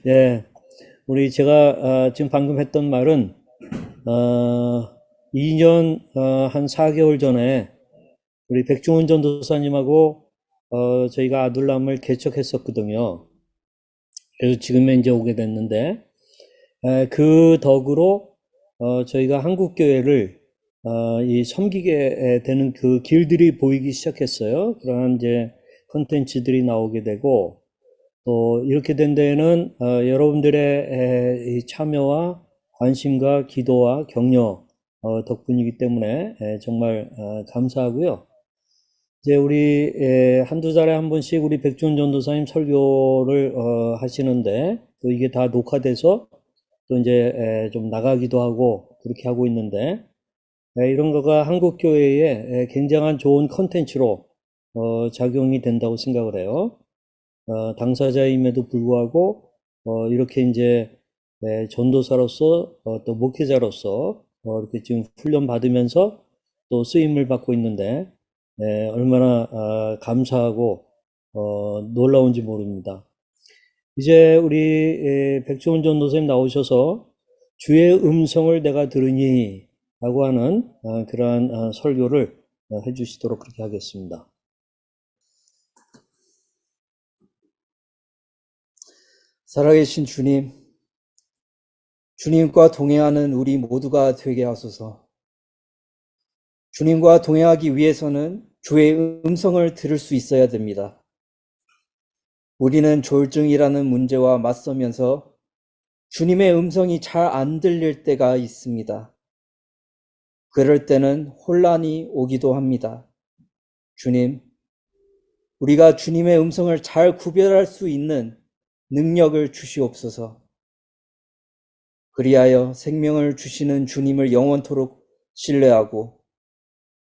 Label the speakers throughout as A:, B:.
A: 예, 제가 지금 방금 했던 말은 2년 한 4개월 전에 우리 백종원 전도사님하고 저희가 아둘람을 개척했었거든요. 그래서 지금에 이제 오게 됐는데 그 덕으로 저희가 한국 교회를 이 섬기게 되는 그 길들이 보이기 시작했어요. 그러한 이제 컨텐츠들이 나오게 되고 또 이렇게 된 데에는 여러분들의 이 참여와 관심과 기도와 격려 덕분이기 때문에 정말 감사하고요. 이제 우리 한두 달에 한 번씩 우리 백준 전도사님 설교를 하시는데 또 이게 다 녹화돼서 또 이제 좀 나가기도 하고 그렇게 하고 있는데 이런 거가 한국 교회에 굉장한 좋은 컨텐츠로 작용이 된다고 생각을 해요. 당사자임에도 불구하고 이렇게 이제 전도사로서 또 목회자로서 이렇게 지금 훈련 받으면서 또 쓰임을 받고 있는데 얼마나 감사하고 놀라운지 모릅니다. 이제 우리 백종원 전도사님 나오셔서 주의 음성을 내가 들으니 라고 하는 그러한 설교를 해주시도록 그렇게 하겠습니다.
B: 살아계신 주님, 주님과 동행하는 우리 모두가 되게 하소서. 주님과 동행하기 위해서는 주의 음성을 들을 수 있어야 됩니다. 우리는 조울증이라는 문제와 맞서면서 주님의 음성이 잘 안 들릴 때가 있습니다. 그럴 때는 혼란이 오기도 합니다. 주님, 우리가 주님의 음성을 잘 구별할 수 있는 능력을 주시옵소서. 그리하여 생명을 주시는 주님을 영원토록 신뢰하고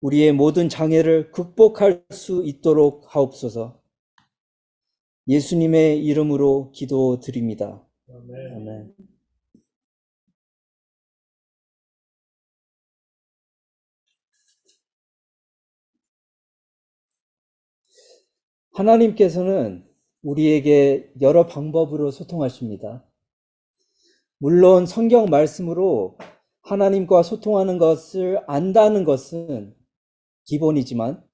B: 우리의 모든 장애를 극복할 수 있도록 하옵소서. 예수님의 이름으로 기도드립니다. 아멘. 하나님께서는 우리에게 여러 방법으로 소통하십니다. 물론 성경 말씀으로 하나님과 소통하는 것을 안다는 것은 기본이지만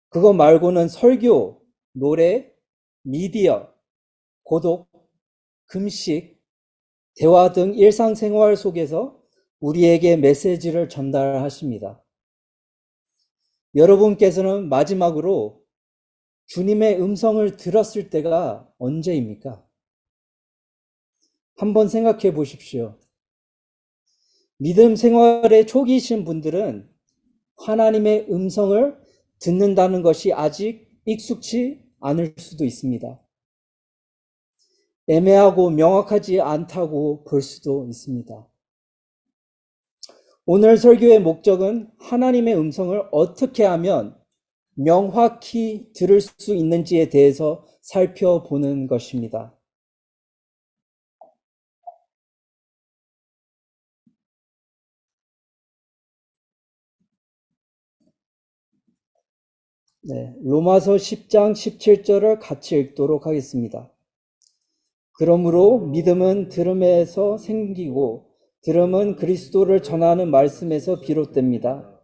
B: 그것 말고는 설교, 노래, 미디어, 고독, 금식, 대화 등 일상생활 속에서 우리에게 메시지를 전달하십니다. 여러분께서는 마지막으로 주님의 음성을 들었을 때가 언제입니까? 한번 생각해 보십시오. 믿음 생활의 초기이신 분들은 하나님의 음성을 듣는다는 것이 아직 익숙치 않을 수도 있습니다. 애매하고 명확하지 않다고 볼 수도 있습니다. 오늘 설교의 목적은 하나님의 음성을 어떻게 하면 명확히 들을 수 있는지에 대해서 살펴보는 것입니다. 로마서 10장 17절을 같이 읽도록 하겠습니다. 그러므로 믿음은 들음에서 생기고 들음은 그리스도를 전하는 말씀에서 비롯됩니다.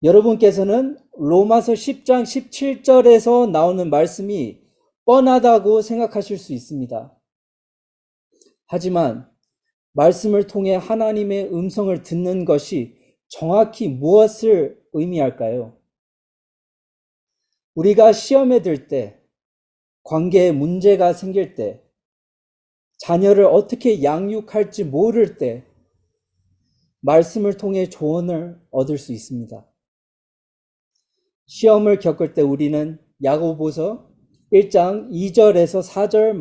B: 여러분께서는 로마서 10장 17절에서 나오는 말씀이 뻔하다고 생각하실 수 있습니다. 하지만 말씀을 통해 하나님의 음성을 듣는 것이 정확히 무엇을 의미할까요? 우리가 시험에 들 때, 관계에 문제가 생길 때, 자녀를 어떻게 양육할지 모를 때, 말씀을 통해 조언을 얻을 수 있습니다. 시험을 겪을 때 우리는 야고보서 1장 2절에서 4절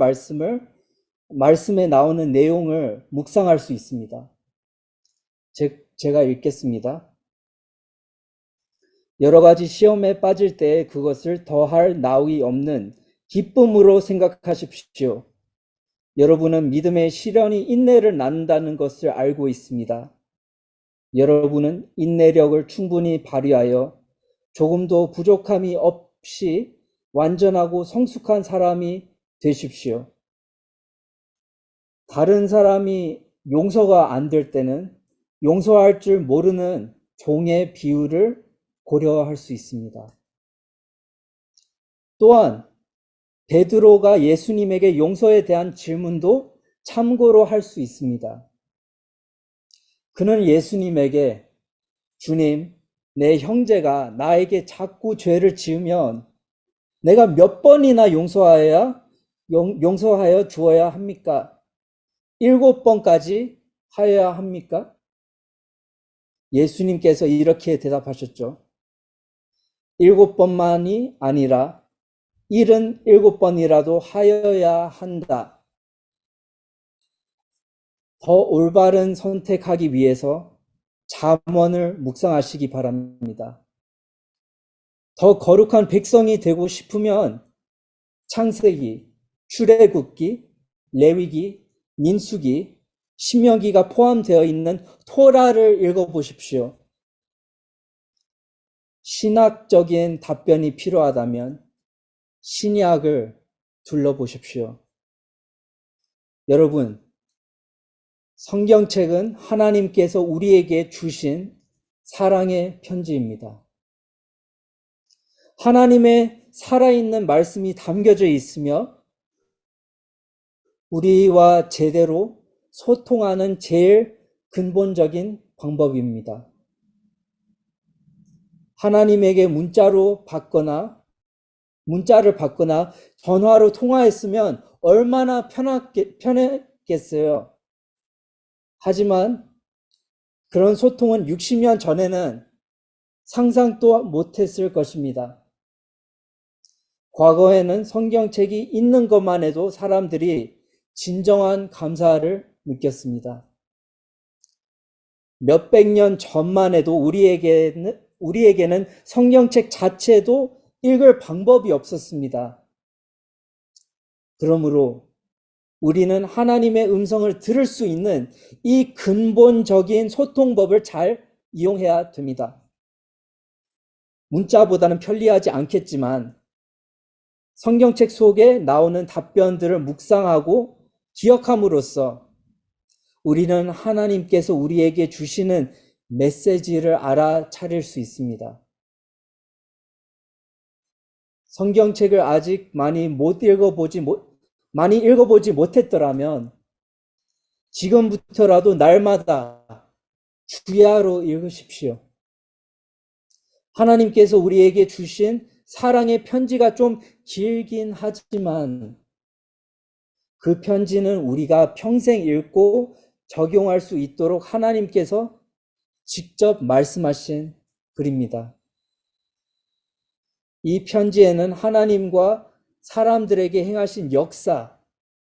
B: 말씀에 나오는 내용을 묵상할 수 있습니다. 제가 읽겠습니다. 여러 가지 시험에 빠질 때 그것을 더할 나위 없는 기쁨으로 생각하십시오. 여러분은 믿음의 시련이 인내를 낳는다는 것을 알고 있습니다. 여러분은 인내력을 충분히 발휘하여 조금도 부족함이 없이 완전하고 성숙한 사람이 되십시오. 다른 사람이 용서가 안 될 때는 용서할 줄 모르는 종의 비유를 고려할 수 있습니다. 또한 베드로가 예수님에게 용서에 대한 질문도 참고로 할 수 있습니다. 그는 예수님에게 주님, 내 형제가 나에게 자꾸 죄를 지으면 내가 몇 번이나 용서하여 주어야 합니까? 7번까지 하여야 합니까? 예수님께서 이렇게 대답하셨죠. 7번만이 아니라 77번이라도 하여야 한다. 더 올바른 선택하기 위해서 잠언을 묵상하시기 바랍니다. 더 거룩한 백성이 되고 싶으면 창세기, 출애굽기, 레위기, 민수기, 신명기가 포함되어 있는 토라를 읽어보십시오. 신학적인 답변이 필요하다면 신약을 둘러보십시오. 여러분, 성경책은 하나님께서 우리에게 주신 사랑의 편지입니다. 하나님의 살아있는 말씀이 담겨져 있으며 우리와 제대로 소통하는 제일 근본적인 방법입니다. 하나님에게 문자를 받거나 전화로 통화했으면 얼마나 편했겠어요. 하지만 그런 소통은 60년 전에는 상상도 못했을 것입니다. 과거에는 성경책이 있는 것만 해도 사람들이 진정한 감사를 느꼈습니다. 몇백 년 전만 해도 우리에게는 성경책 자체도 읽을 방법이 없었습니다. 그러므로 우리는 하나님의 음성을 들을 수 있는 이 근본적인 소통법을 잘 이용해야 됩니다. 문자보다는 편리하지 않겠지만 성경책 속에 나오는 답변들을 묵상하고 기억함으로써 우리는 하나님께서 우리에게 주시는 메시지를 알아차릴 수 있습니다. 성경책을 아직 많이 읽어보지 못했더라면 지금부터라도 날마다 주야로 읽으십시오. 하나님께서 우리에게 주신 사랑의 편지가 좀 길긴 하지만 그 편지는 우리가 평생 읽고 적용할 수 있도록 하나님께서 직접 말씀하신 글입니다. 이 편지에는 하나님과 사람들에게 행하신 역사,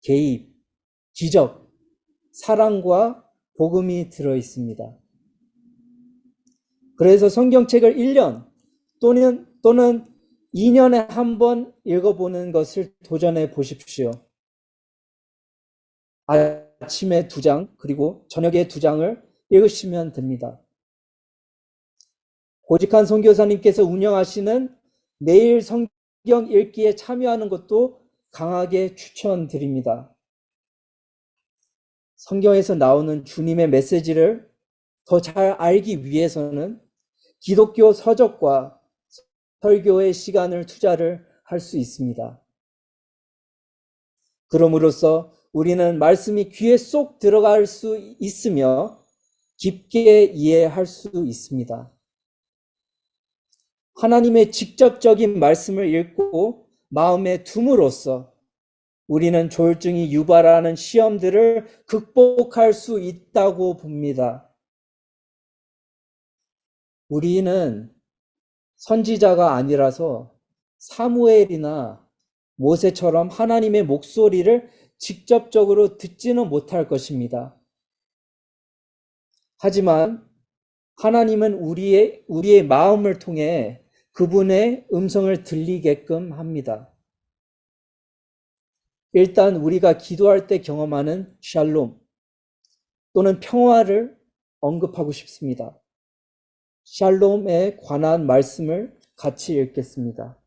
B: 개입, 기적, 사랑과 복음이 들어 있습니다. 그래서 성경책을 1년 또는 2년에 한 번 읽어보는 것을 도전해 보십시오. 아침에 2장 그리고 저녁에 2장을 읽으시면 됩니다. 고직한 선교사님께서 운영하시는 매일 성경 읽기에 참여하는 것도 강하게 추천드립니다. 성경에서 나오는 주님의 메시지를 더 잘 알기 위해서는 기독교 서적과 설교의 시간을 투자를 할 수 있습니다. 그럼으로써 우리는 말씀이 귀에 쏙 들어갈 수 있으며 깊게 이해할 수 있습니다. 하나님의 직접적인 말씀을 읽고 마음에 둠으로써 우리는 조울증이 유발하는 시험들을 극복할 수 있다고 봅니다. 우리는 선지자가 아니라서 사무엘이나 모세처럼 하나님의 목소리를 직접적으로 듣지는 못할 것입니다. 하지만 하나님은 우리의 마음을 통해 그분의 음성을 들리게끔 합니다. 일단 우리가 기도할 때 경험하는 샬롬 또는 평화를 언급하고 싶습니다. 샬롬에 관한 말씀을 같이 읽겠습니다.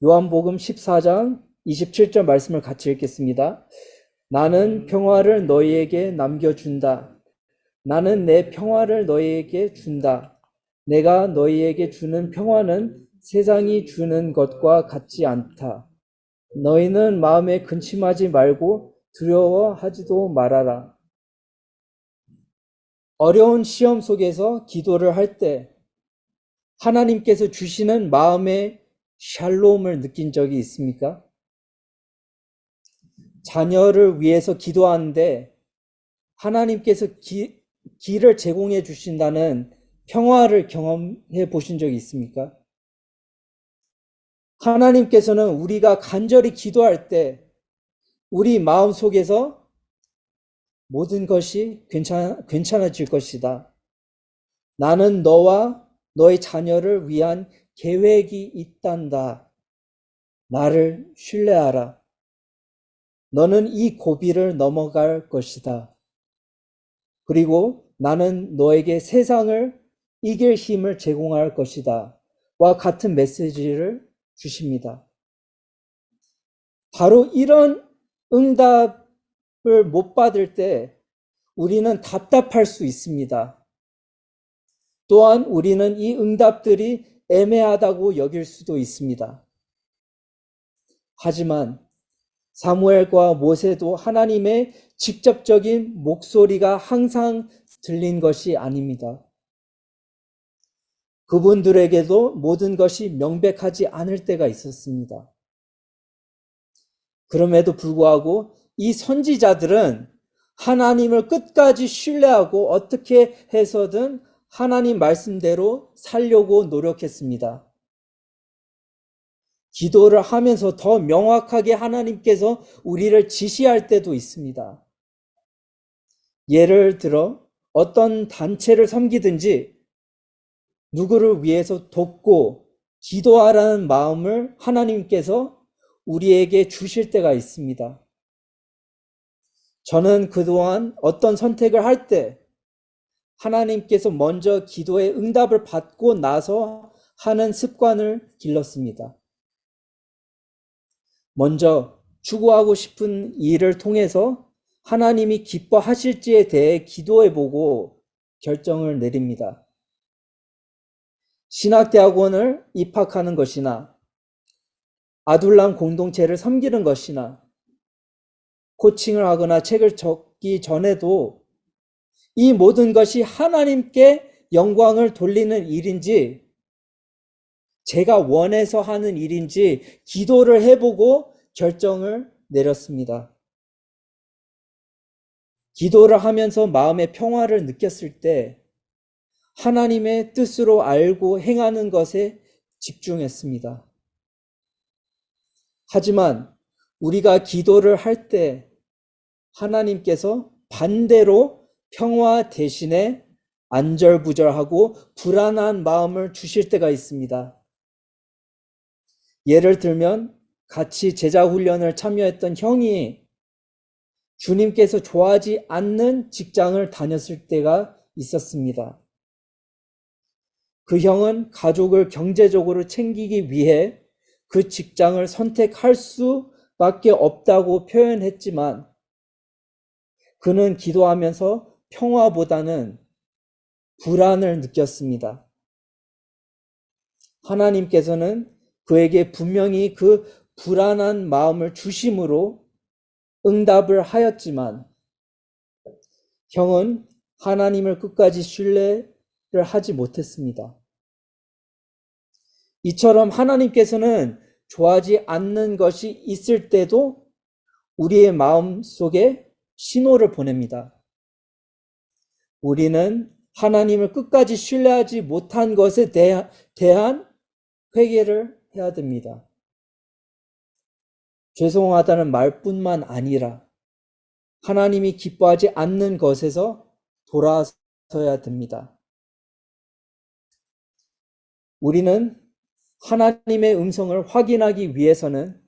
B: 요한복음 14장 27절 말씀을 같이 읽겠습니다. 나는 평화를 너희에게 남겨준다. 나는 내 평화를 너희에게 준다. 내가 너희에게 주는 평화는 세상이 주는 것과 같지 않다. 너희는 마음에 근심하지 말고 두려워하지도 말아라. 어려운 시험 속에서 기도를 할 때 하나님께서 주시는 마음의 샬롬을 느낀 적이 있습니까? 자녀를 위해서 기도하는데 하나님께서 길을 제공해 주신다는 평화를 경험해 보신 적이 있습니까? 하나님께서는 우리가 간절히 기도할 때 우리 마음 속에서 모든 것이 괜찮아질 것이다. 나는 너와 너의 자녀를 위한 계획이 있단다. 나를 신뢰하라. 너는 이 고비를 넘어갈 것이다. 그리고 나는 너에게 세상을 이길 힘을 제공할 것이다. 와 같은 메시지를 주십니다. 바로 이런 응답을 못 받을 때 우리는 답답할 수 있습니다. 또한 우리는 이 응답들이 애매하다고 여길 수도 있습니다. 하지만 사무엘과 모세도 하나님의 직접적인 목소리가 항상 들린 것이 아닙니다. 그분들에게도 모든 것이 명백하지 않을 때가 있었습니다. 그럼에도 불구하고 이 선지자들은 하나님을 끝까지 신뢰하고 어떻게 해서든 하나님 말씀대로 살려고 노력했습니다. 기도를 하면서 더 명확하게 하나님께서 우리를 지시할 때도 있습니다. 예를 들어 어떤 단체를 섬기든지 누구를 위해서 돕고 기도하라는 마음을 하나님께서 우리에게 주실 때가 있습니다. 저는 그동안 어떤 선택을 할 때 하나님께서 먼저 기도의 응답을 받고 나서 하는 습관을 길렀습니다. 먼저 추구하고 싶은 일을 통해서 하나님이 기뻐하실지에 대해 기도해보고 결정을 내립니다. 신학대학원을 입학하는 것이나 아둘람 공동체를 섬기는 것이나 코칭을 하거나 책을 적기 전에도 이 모든 것이 하나님께 영광을 돌리는 일인지 제가 원해서 하는 일인지 기도를 해보고 결정을 내렸습니다. 기도를 하면서 마음의 평화를 느꼈을 때 하나님의 뜻으로 알고 행하는 것에 집중했습니다. 하지만 우리가 기도를 할 때 하나님께서 반대로 평화 대신에 안절부절하고 불안한 마음을 주실 때가 있습니다. 예를 들면 같이 제자훈련을 참여했던 형이 주님께서 좋아하지 않는 직장을 다녔을 때가 있었습니다. 그 형은 가족을 경제적으로 챙기기 위해 그 직장을 선택할 수밖에 없다고 표현했지만 그는 기도하면서 평화보다는 불안을 느꼈습니다. 하나님께서는 그에게 분명히 그 불안한 마음을 주심으로 응답을 하였지만 형은 하나님을 끝까지 신뢰를 하지 못했습니다. 이처럼 하나님께서는 좋아하지 않는 것이 있을 때도 우리의 마음 속에 신호를 보냅니다. 우리는 하나님을 끝까지 신뢰하지 못한 것에 대한 회개를 해야 됩니다. 죄송하다는 말뿐만 아니라 하나님이 기뻐하지 않는 것에서 돌아서야 됩니다. 우리는 하나님의 음성을 확인하기 위해서는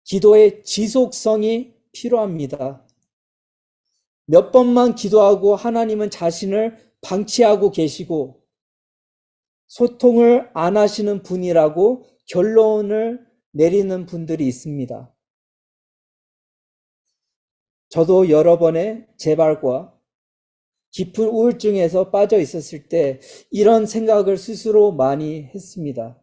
B: 기도의 지속성이 필요합니다. 몇 번만 기도하고 하나님은 자신을 방치하고 계시고 소통을 안 하시는 분이라고 결론을 내리는 분들이 있습니다. 저도 여러 번의 재발과 깊은 우울증에서 빠져 있었을 때 이런 생각을 스스로 많이 했습니다.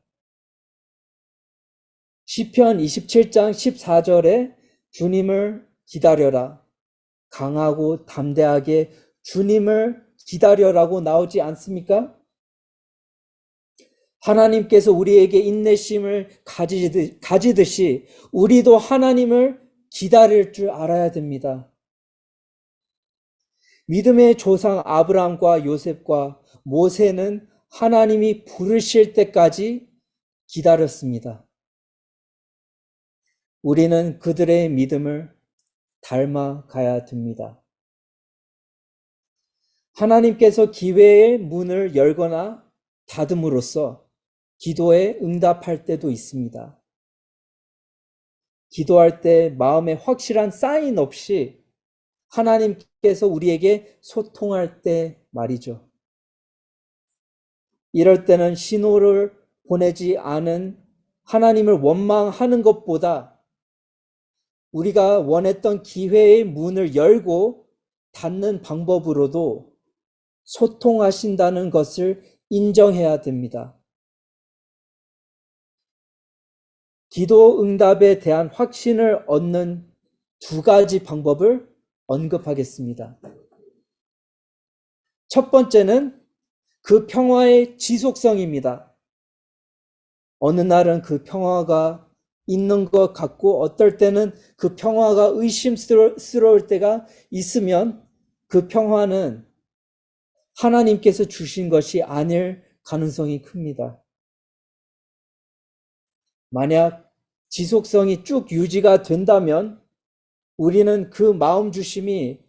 B: 시편 27장 14절에 주님을 기다려라. 강하고 담대하게 주님을 기다려라고 나오지 않습니까? 하나님께서 우리에게 인내심을 가지듯이 우리도 하나님을 기다릴 줄 알아야 됩니다. 믿음의 조상 아브라함과 요셉과 모세는 하나님이 부르실 때까지 기다렸습니다. 우리는 그들의 믿음을 닮아가야 됩니다. 하나님께서 기회의 문을 열거나 닫음으로써 기도에 응답할 때도 있습니다. 기도할 때 마음에 확실한 사인 없이 하나님께서 우리에게 소통할 때 말이죠. 이럴 때는 신호를 보내지 않은 하나님을 원망하는 것보다 우리가 원했던 기회의 문을 열고 닫는 방법으로도 소통하신다는 것을 인정해야 됩니다. 기도 응답에 대한 확신을 얻는 두 가지 방법을 언급하겠습니다. 첫 번째는 그 평화의 지속성입니다. 어느 날은 그 평화가 있는 것 같고 어떨 때는 그 평화가 의심스러울 때가 있으면 그 평화는 하나님께서 주신 것이 아닐 가능성이 큽니다. 만약 지속성이 쭉 유지가 된다면 우리는 그 마음 주심이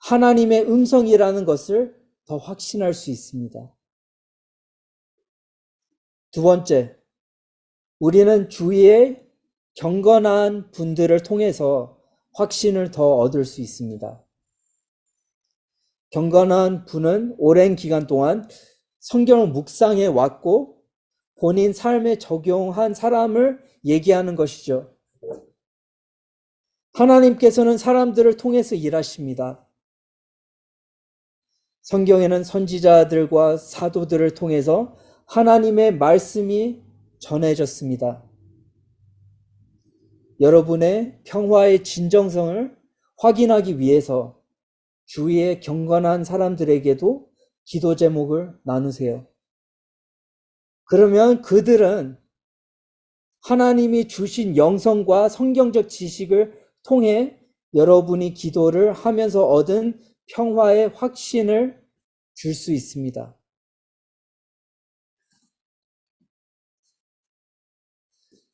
B: 하나님의 음성이라는 것을 더 확신할 수 있습니다. 두 번째, 우리는 주위의 경건한 분들을 통해서 확신을 더 얻을 수 있습니다. 경건한 분은 오랜 기간 동안 성경을 묵상해 왔고 본인 삶에 적용한 사람을 얘기하는 것이죠. 하나님께서는 사람들을 통해서 일하십니다. 성경에는 선지자들과 사도들을 통해서 하나님의 말씀이 전해졌습니다. 여러분의 평화의 진정성을 확인하기 위해서 주위의 경건한 사람들에게도 기도 제목을 나누세요. 그러면 그들은 하나님이 주신 영성과 성경적 지식을 통해 여러분이 기도를 하면서 얻은 평화의 확신을 줄 수 있습니다.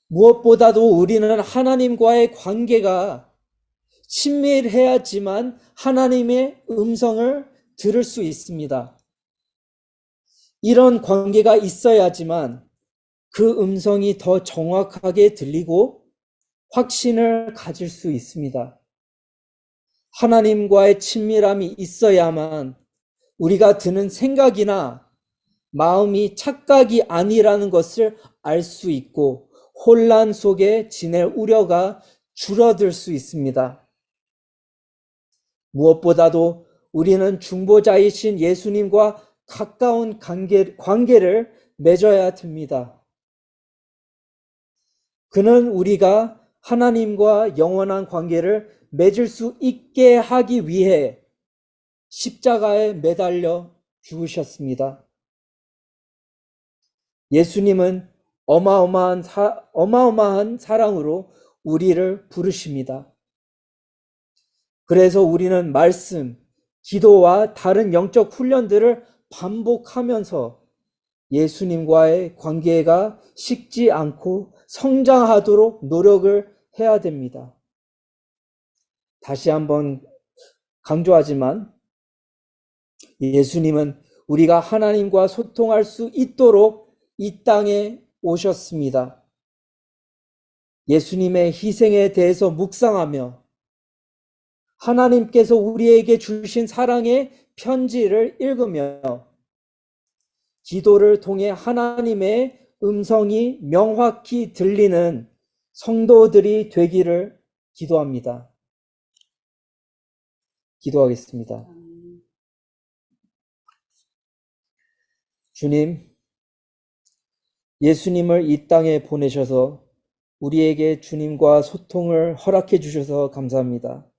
B: 무엇보다도 우리는 하나님과의 관계가 친밀해야지만 하나님의 음성을 들을 수 있습니다. 이런 관계가 있어야지만 그 음성이 더 정확하게 들리고 확신을 가질 수 있습니다. 하나님과의 친밀함이 있어야만 우리가 드는 생각이나 마음이 착각이 아니라는 것을 알 수 있고 혼란 속에 지낼 우려가 줄어들 수 있습니다. 무엇보다도 우리는 중보자이신 예수님과 가까운 관계를 맺어야 됩니다. 그는 우리가 하나님과 영원한 관계를 맺을 수 있게 하기 위해 십자가에 매달려 죽으셨습니다. 예수님은 어마어마한 사랑으로 우리를 부르십니다. 그래서 우리는 말씀, 기도와 다른 영적 훈련들을 반복하면서 예수님과의 관계가 식지 않고 성장하도록 노력을 해야 됩니다. 다시 한번 강조하지만 예수님은 우리가 하나님과 소통할 수 있도록 이 땅에 오셨습니다. 예수님의 희생에 대해서 묵상하며 하나님께서 우리에게 주신 사랑의 편지를 읽으며 기도를 통해 하나님의 음성이 명확히 들리는 성도들이 되기를 기도합니다. 기도하겠습니다. 주님, 예수님을 이 땅에 보내셔서 우리에게 주님과 소통을 허락해 주셔서 감사합니다.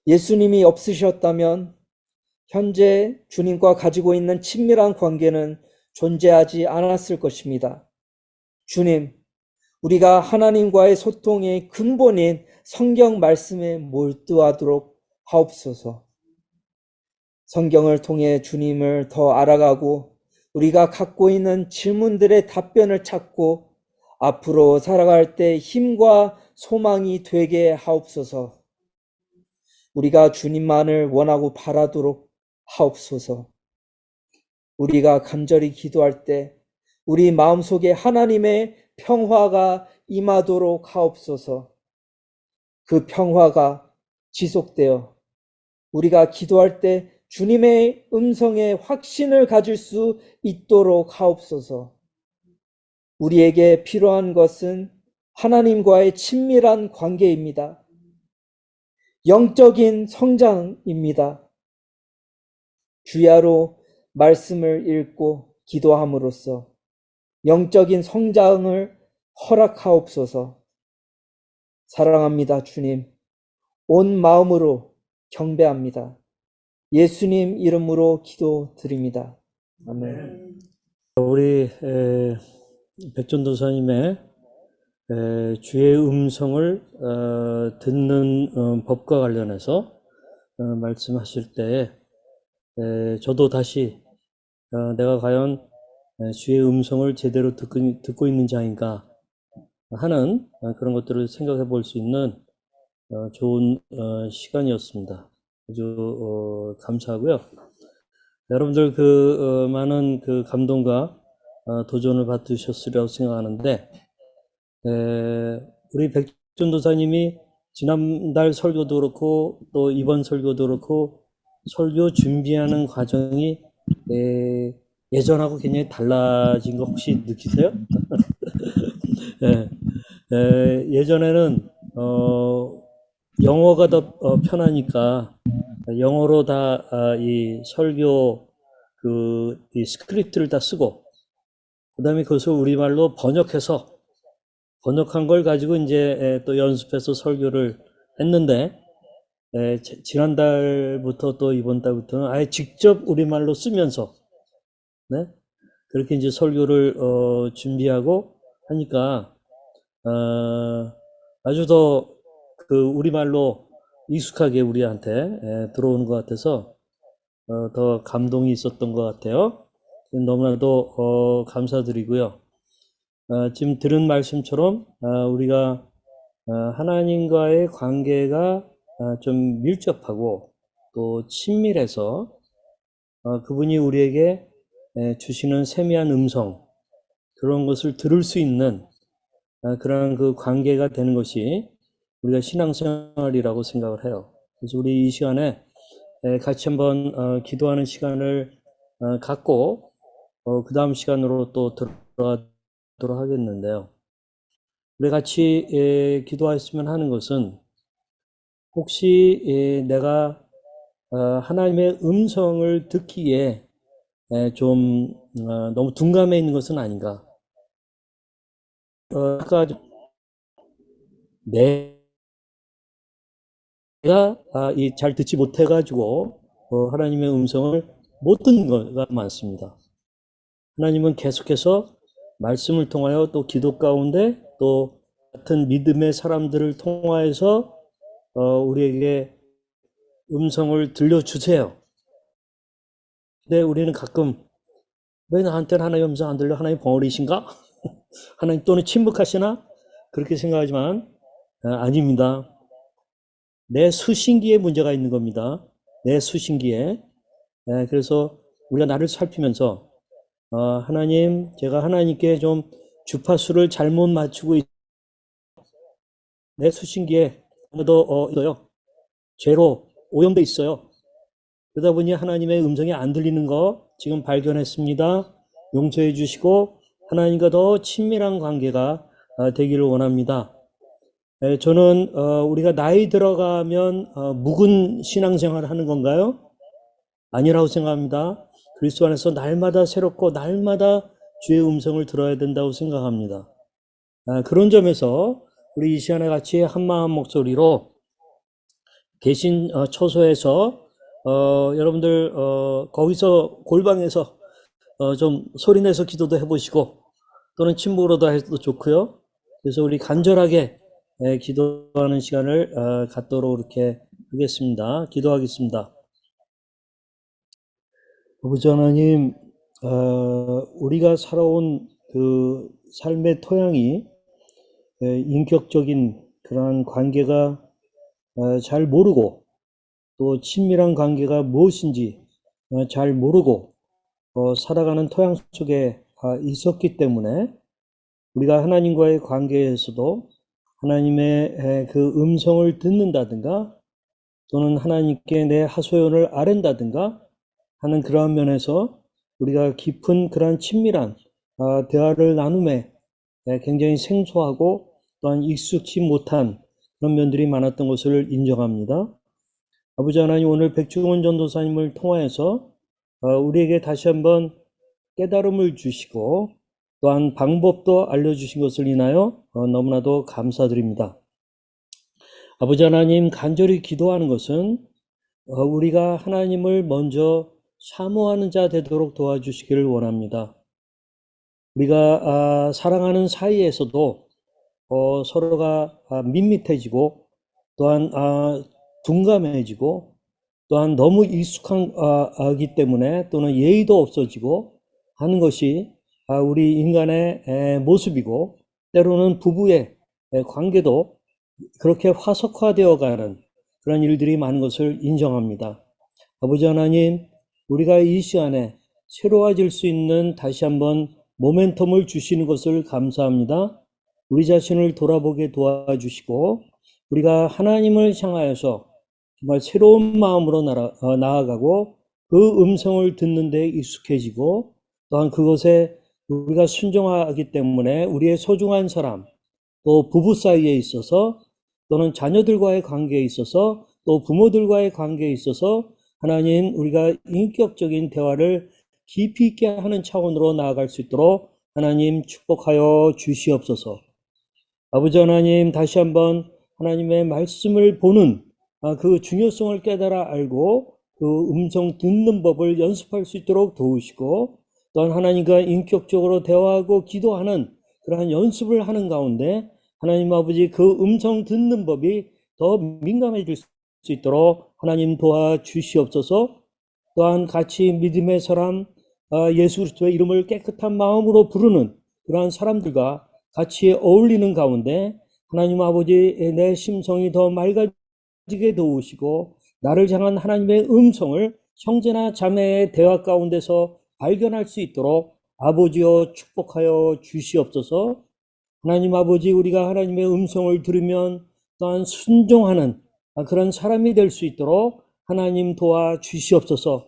B: 예수님이 없으셨다면 현재 주님과 가지고 있는 친밀한 관계는 존재하지 않았을 것입니다. 주님, 우리가 하나님과의 소통의 근본인 성경 말씀에 몰두하도록 하옵소서. 성경을 통해 주님을 더 알아가고 우리가 갖고 있는 질문들의 답변을 찾고 앞으로 살아갈 때 힘과 소망이 되게 하옵소서. 우리가 주님만을 원하고 바라도록 하옵소서. 우리가 간절히 기도할 때 우리 마음속에 하나님의 평화가 임하도록 하옵소서. 그 평화가 지속되어 우리가 기도할 때 주님의 음성에 확신을 가질 수 있도록 하옵소서. 우리에게 필요한 것은 하나님과의 친밀한 관계입니다. 영적인 성장입니다. 주야로 말씀을 읽고 기도함으로써 영적인 성장을 허락하옵소서. 사랑합니다, 주님. 온 마음으로 경배합니다. 예수님 이름으로 기도드립니다. 아멘.
A: 우리 백전도사님의 주의 음성을 듣는 법과 관련해서 말씀하실 때 저도 다시 내가 과연 주의 음성을 제대로 듣고 있는 자인가 하는 그런 것들을 생각해 볼 수 있는 좋은 시간이었습니다. 아주 감사하고요. 여러분들 많은 감동과 도전을 받으셨으리라고 생각하는데 우리 백전도사님이 지난달 설교도 그렇고 또 이번 설교도 그렇고 설교 준비하는 과정이 예전하고 굉장히 달라진 거 혹시 느끼세요? 예전에는 영어가 더 편하니까 영어로 다 이 설교 이 스크립트를 다 쓰고 그다음에 그것을 우리말로 번역한 걸 가지고 이제 또 연습해서 설교를 했는데 지난달부터 또 이번 달부터는 아예 직접 우리말로 쓰면서 네? 그렇게 이제 설교를 준비하고 하니까 아주 더 우리말로 익숙하게 우리한테 들어오는 것 같아서 더 감동이 있었던 것 같아요. 너무나도 감사드리고요. 지금 들은 말씀처럼 우리가 하나님과의 관계가 좀 밀접하고 또 친밀해서 그분이 우리에게 주시는 세미한 음성 그런 것을 들을 수 있는 그런 그 관계가 되는 것이 우리가 신앙생활이라고 생각을 해요. 그래서 우리 이 시간에 같이 한번 기도하는 시간을 갖고 그 다음 시간으로 또 들어가도록 하겠는데요. 우리 같이 기도했으면 하는 것은 혹시 내가 하나님의 음성을 듣기에 좀 너무 둔감해 있는 것은 아닌가. 아까 내가 잘 듣지 못해가지고 하나님의 음성을 못 듣는 것가 많습니다. 하나님은 계속해서 말씀을 통하여 또 기도 가운데 또 같은 믿음의 사람들을 통하여서 우리에게 음성을 들려주세요. 근데 우리는 가끔 왜 나한테는 하나님의 음성 안 들려? 하나님 벙어리신가? 하나님 또는 침묵하시나? 그렇게 생각하지만 아닙니다. 내 수신기에 문제가 있는 겁니다. 내 수신기에. 그래서 우리가 나를 살피면서 하나님, 제가 하나님께 좀 주파수를 잘못 맞추고 있어요. 내 수신기에 더 있어요. 죄로 오염돼 있어요. 그러다 보니 하나님의 음성이 안 들리는 거 지금 발견했습니다. 용서해 주시고 하나님과 더 친밀한 관계가 되기를 원합니다. 저는 우리가 나이 들어가면 묵은 신앙생활을 하는 건가요? 아니라고 생각합니다. 그리스도 안에서 날마다 새롭고 날마다 주의 음성을 들어야 된다고 생각합니다. 그런 점에서 우리 이 시간에 같이 한마음 목소리로 계신 처소에서 여러분들 거기서 골방에서 좀 소리내서 기도도 해보시고 또는 침묵으로도 해도 좋고요. 그래서 우리 간절하게 기도하는 시간을 갖도록 이렇게 하겠습니다. 기도하겠습니다. 아버지 하나님, 우리가 살아온 그 삶의 토양이 인격적인 그러한 관계가 잘 모르고 또 친밀한 관계가 무엇인지 잘 모르고 살아가는 토양 속에 있었기 때문에 우리가 하나님과의 관계에서도 하나님의 그 음성을 듣는다든가 또는 하나님께 내 하소연을 아랜다든가 하는 그러한 면에서 우리가 깊은 그러한 친밀한 대화를 나눔에 굉장히 생소하고 또한 익숙치 못한 그런 면들이 많았던 것을 인정합니다. 아버지 하나님, 오늘 백중원 전도사님을 통하여서 우리에게 다시 한번 깨달음을 주시고 또한 방법도 알려주신 것을 인하여 너무나도 감사드립니다. 아버지 하나님, 간절히 기도하는 것은 우리가 하나님을 먼저 사모하는 자 되도록 도와주시기를 원합니다. 우리가 사랑하는 사이에서도 서로가 밋밋해지고 또한 둔감해지고 또한 너무 익숙하기 때문에 또는 예의도 없어지고 하는 것이 우리 인간의 모습이고 때로는 부부의 관계도 그렇게 화석화되어 가는 그런 일들이 많은 것을 인정합니다. 아버지 하나님, 우리가 이 시간에 새로워질 수 있는 다시 한번 모멘텀을 주시는 것을 감사합니다. 우리 자신을 돌아보게 도와주시고 우리가 하나님을 향하여서 정말 새로운 마음으로 나아가고 그 음성을 듣는 데 익숙해지고 또한 그것에 우리가 순종하기 때문에 우리의 소중한 사람, 또 부부 사이에 있어서 또는 자녀들과의 관계에 있어서 또 부모들과의 관계에 있어서 하나님, 우리가 인격적인 대화를 깊이 있게 하는 차원으로 나아갈 수 있도록 하나님 축복하여 주시옵소서. 아버지 하나님, 다시 한번 하나님의 말씀을 보는 그 중요성을 깨달아 알고 그 음성 듣는 법을 연습할 수 있도록 도우시고 또한 하나님과 인격적으로 대화하고 기도하는 그러한 연습을 하는 가운데 하나님 아버지 그 음성 듣는 법이 더 민감해질 수 있도록 하나님 도와주시옵소서. 또한 같이 믿음의 사람 예수 그리스도의 이름을 깨끗한 마음으로 부르는 그러한 사람들과 같이 어울리는 가운데 하나님 아버지 내 심성이 더 맑아지게 도우시고 나를 향한 하나님의 음성을 형제나 자매의 대화 가운데서 발견할 수 있도록 아버지여 축복하여 주시옵소서. 하나님 아버지, 우리가 하나님의 음성을 들으면 또한 순종하는 그런 사람이 될 수 있도록 하나님 도와주시옵소서.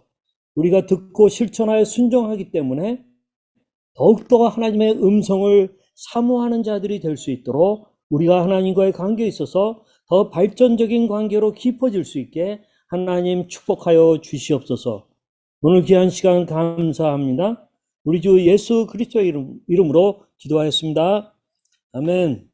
A: 우리가 듣고 실천하여 순종하기 때문에 더욱더 하나님의 음성을 사모하는 자들이 될 수 있도록 우리가 하나님과의 관계에 있어서 더 발전적인 관계로 깊어질 수 있게 하나님 축복하여 주시옵소서. 오늘 귀한 시간 감사합니다. 우리 주 예수 그리스도의 이름으로 기도하였습니다. 아멘.